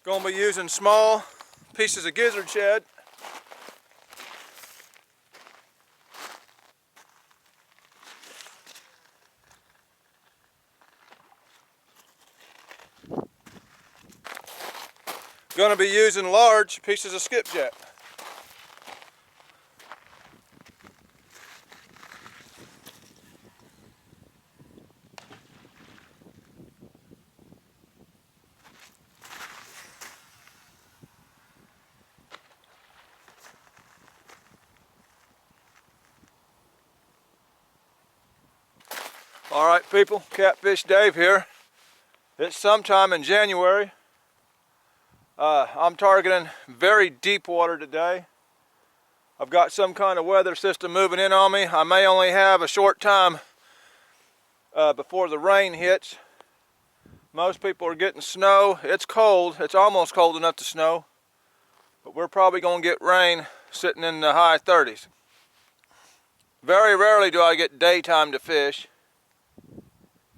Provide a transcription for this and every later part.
Going to be using small pieces of gizzard shad. Going to be using large pieces of skipjack. Alright people, Catfish Dave here. It's sometime in January. I'm targeting very deep water today. I've got some kind of weather system moving in on me. I may only have a short time before the rain hits. Most people are getting snow. It's cold. It's almost cold enough to snow. But we're probably going to get rain sitting in the high 30s. Very rarely do I get daytime to fish.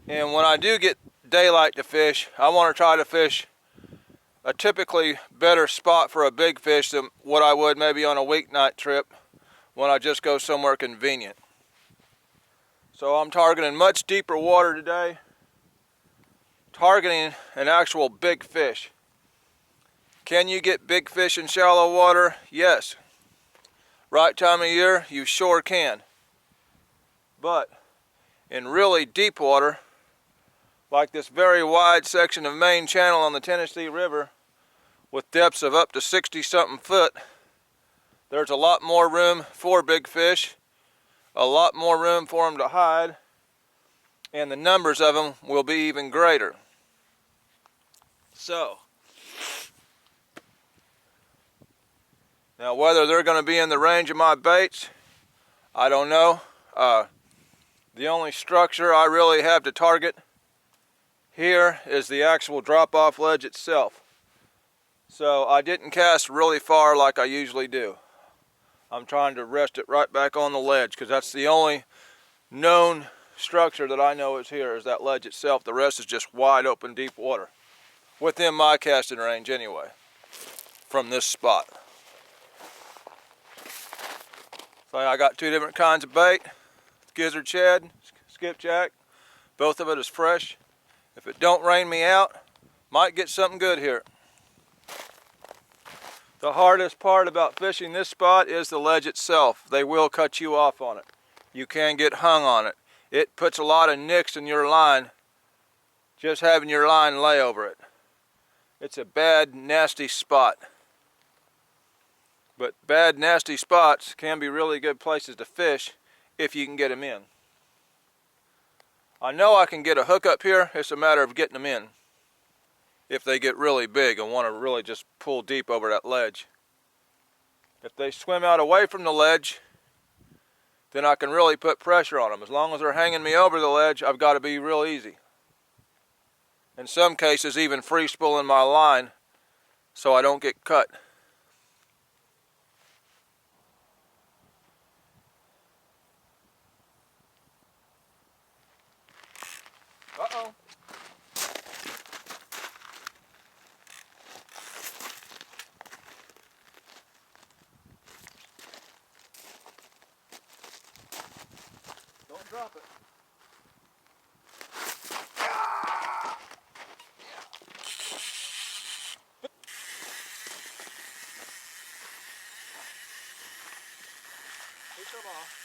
And when I do get daylight to fish, I want to try to fish a typically better spot for a big fish than what I would maybe on a weeknight trip when I just go somewhere convenient. So I'm targeting much deeper water today, targeting an actual big fish. Can you get big fish in shallow water? Yes. Right time of year, you sure can. But in really deep water, like this very wide section of main channel on the Tennessee River with depths of up to 60-something foot, there's a lot more room for big fish, a lot more room for them to hide, and the numbers of them will be even greater. So, now whether they're going to be in the range of my baits, I don't know. The only structure I really have to target here is the actual drop-off ledge itself. So I didn't cast really far like I usually do. I'm trying to rest it right back on the ledge because that's the only known structure that I know is here, is that ledge itself. The rest is just wide open deep water. Within my casting range anyway, from this spot. So I got two different kinds of bait. Gizzard shad, skipjack. Both of it is fresh. If it don't rain me out, might get something good here. The hardest part about fishing this spot is the ledge itself. They will cut you off on it. You can get hung on it. It puts a lot of nicks in your line, just having your line lay over it. It's a bad, nasty spot. But bad, nasty spots can be really good places to fish if you can get them in. I know I can get a hook up here. It's a matter of getting them in. If they get really big and want to really just pull deep over that ledge. If they swim out away from the ledge, then I can really put pressure on them. As long as they're hanging me over the ledge, I've got to be real easy. In some cases, even free spooling my line so I don't get cut. Uh-oh. Don't drop it. Pick them off.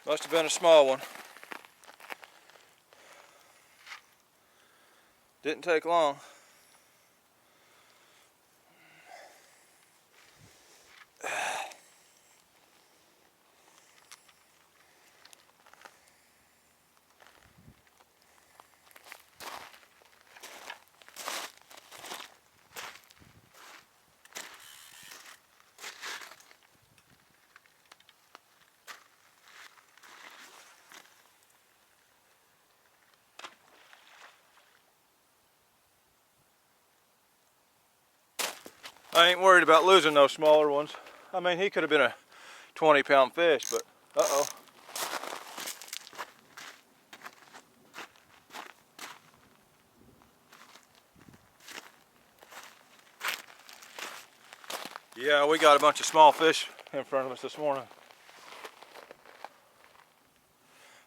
Must have been a small one. Didn't take long. I ain't worried about losing those smaller ones. I mean, he could have been a 20-pound fish, but uh-oh. Yeah, we got a bunch of small fish in front of us this morning.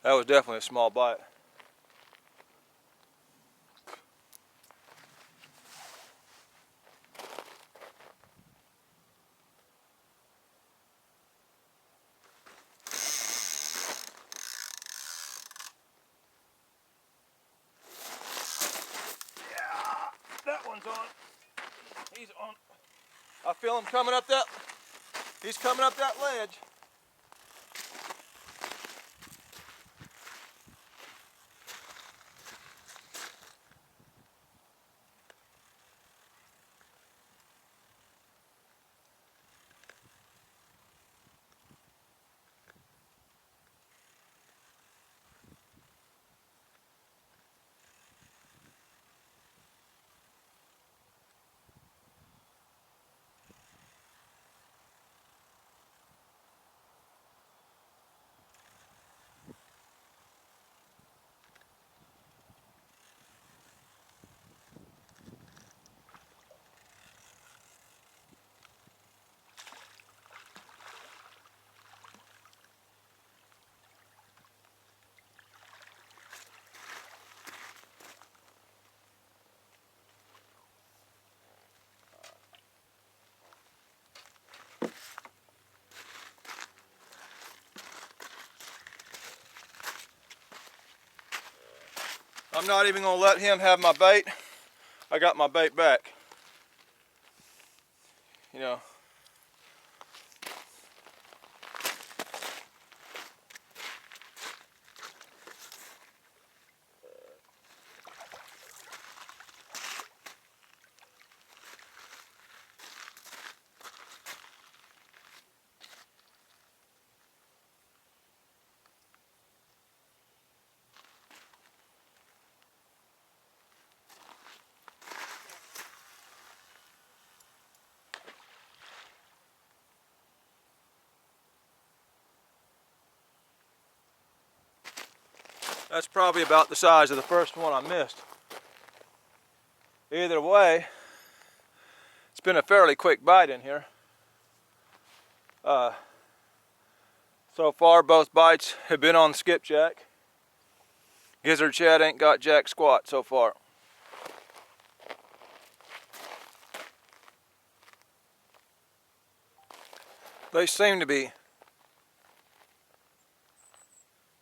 That was definitely a small bite. That one's on. He's on. I feel him coming up that. He's coming up that ledge. I'm not even gonna let him have my bait. I got my bait back. You know. That's probably about the size of the first one I missed. Either way, it's been a fairly quick bite in here. So far, both bites have been on skipjack. Gizzard Chad ain't got jack squat so far. They seem to be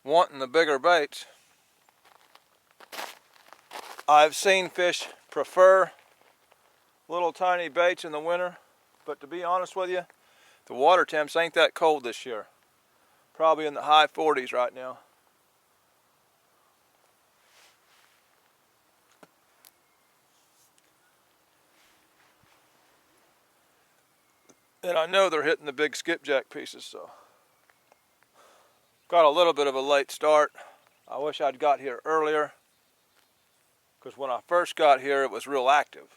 wanting the bigger baits. I've seen fish prefer little tiny baits in the winter, but to be honest with you, the water temps ain't that cold this year. Probably in the high 40s right now. And I know they're hitting the big skipjack pieces, so. Got a little bit of a late start. I wish I'd got here earlier, because when I first got here it was real active.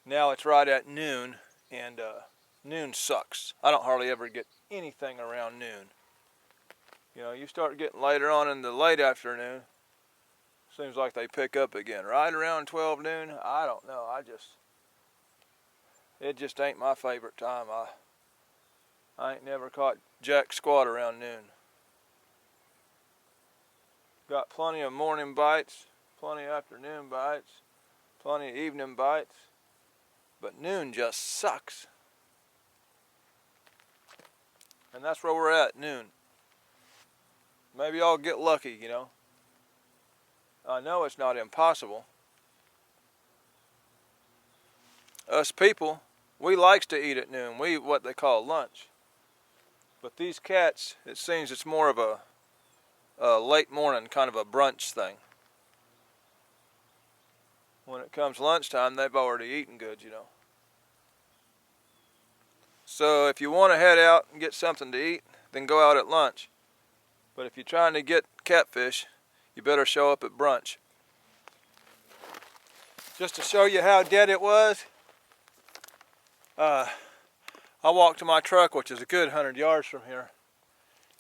Now it's right at noon, and noon sucks. I don't hardly ever get anything around noon. You know, you start getting later on in the late afternoon, seems like they pick up again. Right around 12 noon, I don't know. It just ain't my favorite time. I ain't never caught jack squat around noon. Got plenty of morning bites, plenty of afternoon bites, plenty of evening bites, but noon just sucks. And that's where we're at, noon. Maybe I'll get lucky, you know. I know it's not impossible. Us people, we likes to eat at noon. We eat what they call lunch. But these cats, it seems it's more of a late morning kind of a brunch thing. When it comes lunchtime, they've already eaten good, you know. So if you want to head out and get something to eat, then go out at lunch. But if you're trying to get catfish, you better show up at brunch. Just to show you how dead it was, I walked to my truck, which is a good 100 yards from here,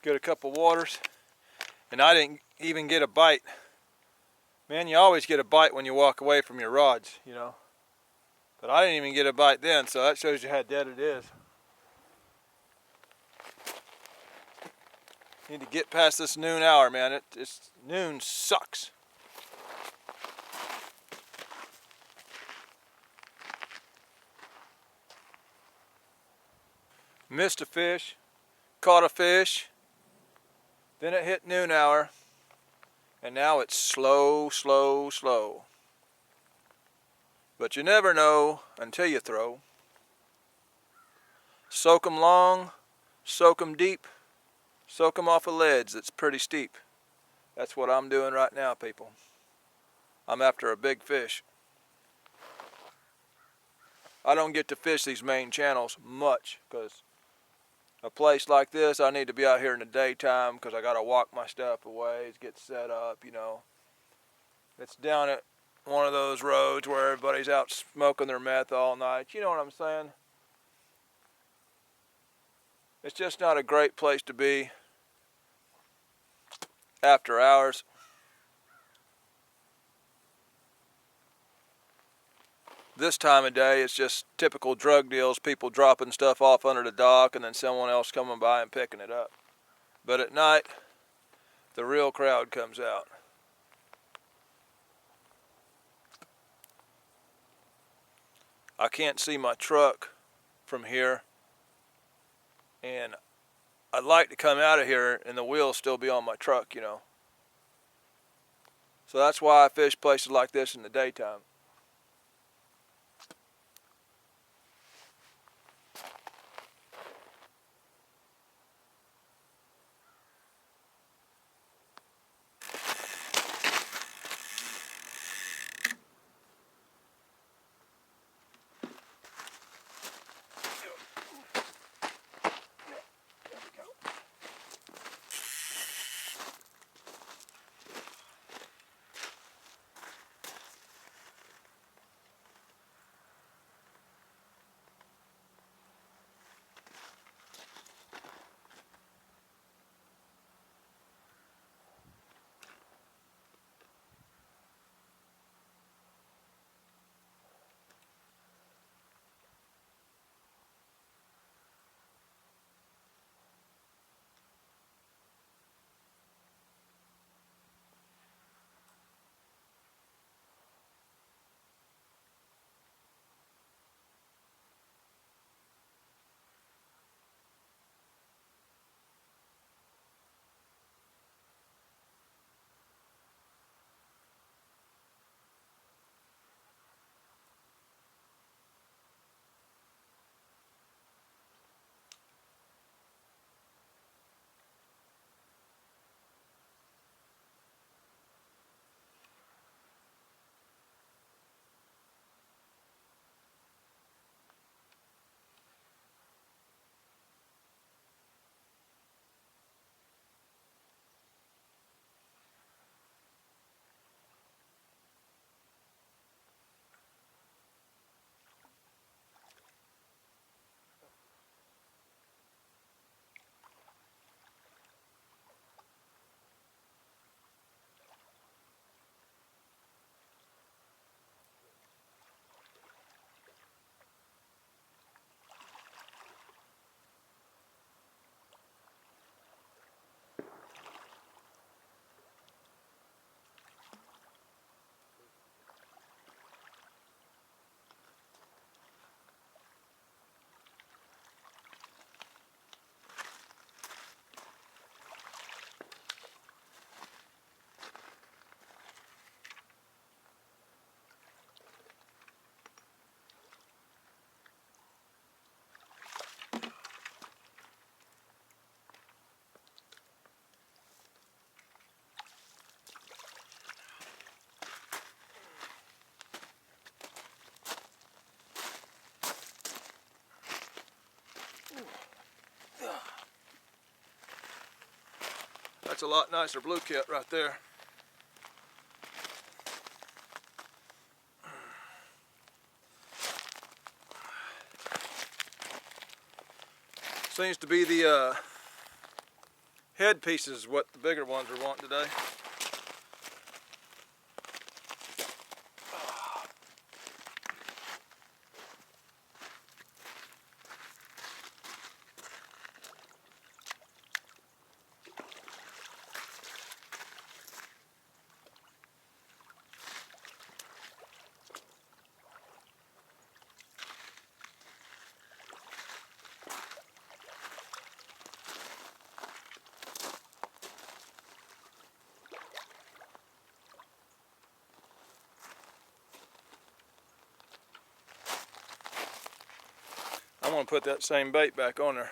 get a couple waters, and I didn't even get a bite. Man, you always get a bite when you walk away from your rods, you know. But I didn't even get a bite then, so that shows you how dead it is. Need to get past this noon hour, man. It's noon sucks. Missed a fish, caught a fish, then it hit noon hour, and now it's slow, slow, slow. But you never know until you throw. Soak 'em long, soak 'em deep, soak 'em off a ledge that's pretty steep. That's what I'm doing right now, people. I'm after a big fish. I don't get to fish these main channels much because a place like this, I need to be out here in the daytime because I got to walk my stuff away, get set up, you know. It's down at one of those roads where everybody's out smoking their meth all night. You know what I'm saying? It's just not a great place to be after hours. This time of day, it's just typical drug deals, people dropping stuff off under the dock and then someone else coming by and picking it up. But at night, the real crowd comes out. I can't see my truck from here, and I'd like to come out of here and the wheels still be on my truck, you know. So that's why I fish places like this in the daytime. That's a lot nicer blue kit right there. Seems to be the head pieces what the bigger ones are wanting today. I'm going to put that same bait back on there.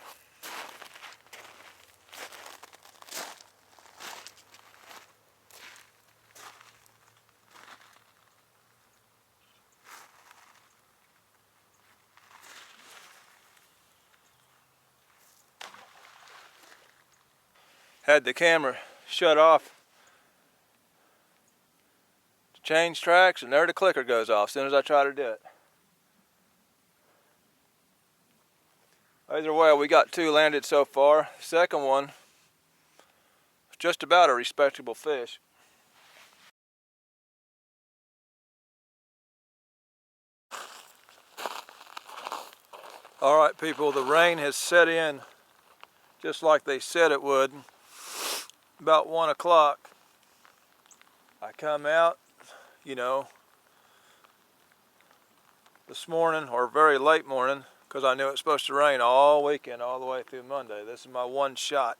Had the camera shut off to change tracks, and there the clicker goes off as soon as I try to do it. Either way, we got 2 landed so far. The second one was just about a respectable fish. Alright people, the rain has set in just like they said it would. About 1 o'clock, I come out, you know, this morning or very late morning, because I knew it was supposed to rain all weekend, all the way through Monday. This is my one shot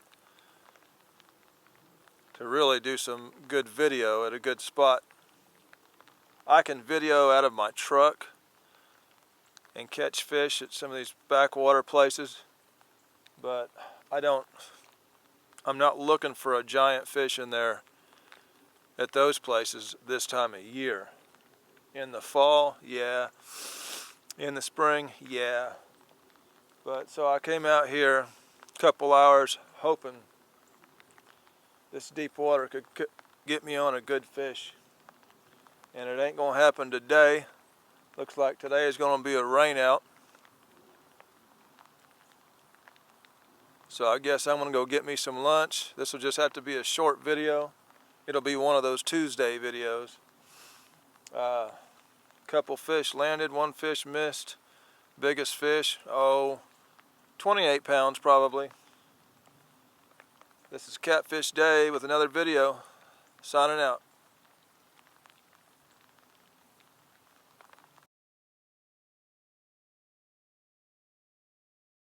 to really do some good video at a good spot. I can video out of my truck and catch fish at some of these backwater places, but I'm not looking for a giant fish in there at those places this time of year. In the fall, yeah. In the spring, yeah. But so I came out here a couple hours hoping this deep water could get me on a good fish. And it ain't gonna happen today. Looks like today is gonna be a rain out. So I guess I'm gonna go get me some lunch. This will just have to be a short video. It'll be one of those Tuesday videos. Couple fish landed, 1 fish missed. Biggest fish, 28 pounds probably. This is Catfish Day with another video. Signing out.